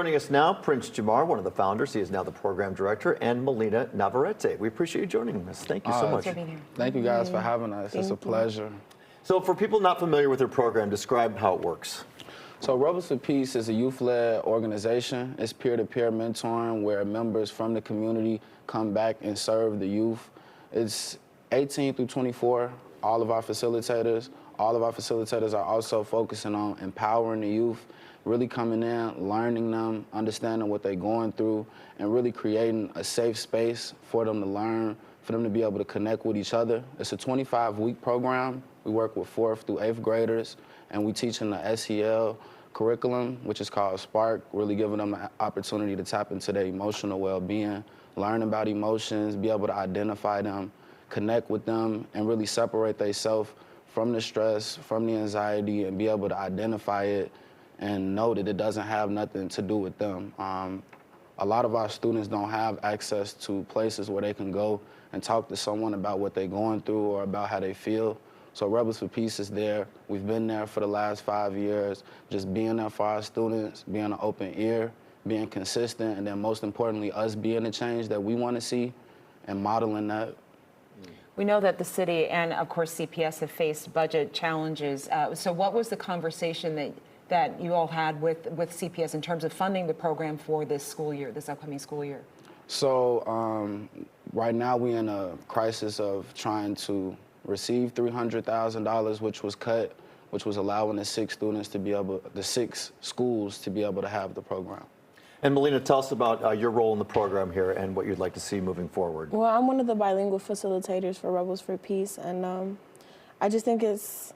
Joining us now, Prince Jamar, one of the founders. He is now the program director, and Melina Navarrete. We appreciate you joining us. Thank you so much. Thank you guys for having us. It's a pleasure. So for people not familiar with your program, describe how it works. So Rebels for Peace is a youth-led organization. It's peer-to-peer mentoring where members from the community come back and serve the youth. It's 18 through 24, all of our facilitators. All of our facilitators are also focusing on empowering the youth, really coming in, learning them, understanding what they're going through, and really creating a safe space for them to learn, for them to be able to connect with each other. It's a 25-week program. We work with 4th through 8th graders, and we teach in the SEL curriculum, which is called Spark, really giving them the opportunity to tap into their emotional well-being, learn about emotions, be able to identify them, connect with them, and really separate themselves from the stress, from the anxiety, and be able to identify it and know that it doesn't have nothing to do with them. A lot of our students don't have access to places where they can go and talk to someone about what they're going through or about how they feel. So Rebels for Peace is there. We've been there for the last 5 years, just being there for our students, being an open ear, being consistent, and then most importantly, us being the change that we want to see and modeling that. We know that the city and, of course, CPS have faced budget challenges. So what was the conversation that you all had with CPS in terms of funding the program for this school year, this upcoming school year? So right now we're in a crisis of trying to receive $300,000, which was cut, which was allowing the 6 schools to be able to have the program. And Melina, tell us about your role in the program here and what you'd like to see moving forward. Well, I'm one of the bilingual facilitators for Rebels for Peace, and I just think it's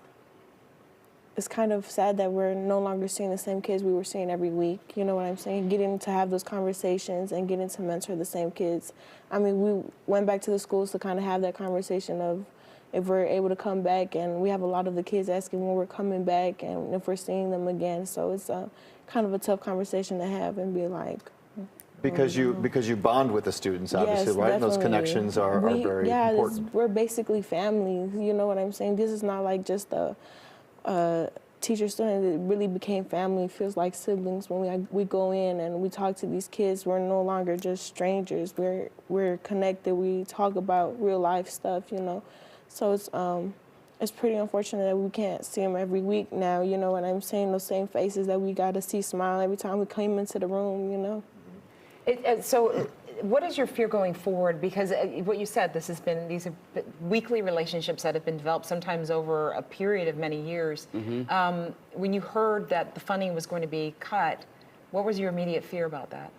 kind of sad that we're no longer seeing the same kids we were seeing every week. You know what I'm saying? Getting to have those conversations and getting to mentor the same kids. I mean, we went back to the schools to kind of have that conversation of if we're able to come back, and we have a lot of the kids asking when we're coming back and if we're seeing them again. So it's kind of a tough conversation to have and be like. Because you bond with the students, obviously, yes, right? Definitely. And those connections are very important. We're basically family. You know what I'm saying? This is not like just a teacher-student. It really became family. It feels like siblings when we go in and we talk to these kids. We're no longer just strangers. We're connected. We talk about real life stuff, you know. So it's pretty unfortunate that we can't see them every week now. You know what I'm saying? Those same faces that we got to see smile every time we came into the room, you know. So what is your fear going forward? Because what you said, these are weekly relationships that have been developed sometimes over a period of many years. Mm-hmm. When you heard that the funding was going to be cut, what was your immediate fear about that?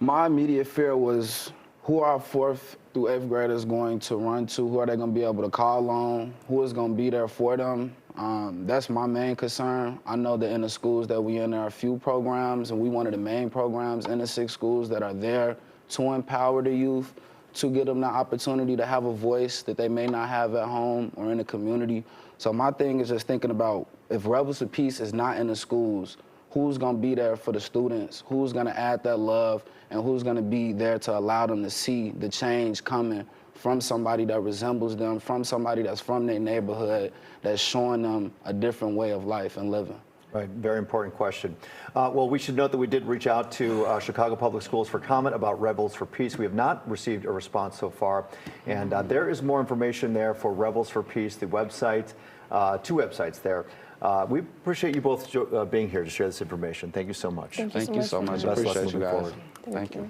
My immediate fear was, who are 4th through 8th graders going to run to? Who are they going to be able to call on? Who is going to be there for them? That's my main concern. I know that in the schools that we in, there are a few programs, and we one of the main programs in the 6 schools that are there to empower the youth, to give them the opportunity to have a voice that they may not have at home or in the community. So my thing is just thinking about, if Rebels for Peace is not in the schools, who's going to be there for the students? Who's going to add that love? And who's going to be there to allow them to see the change coming from somebody that resembles them, from somebody that's from their neighborhood, that's showing them a different way of life and living? Right, very important question. Well, we should note that we did reach out to Chicago Public Schools for comment about Rebels for Peace. We have not received a response so far. And there is more information there for Rebels for Peace, the website, 2 websites there. We appreciate you both being here to share this information. Thank you so much. Thank you so much. I appreciate you guys. Thank you.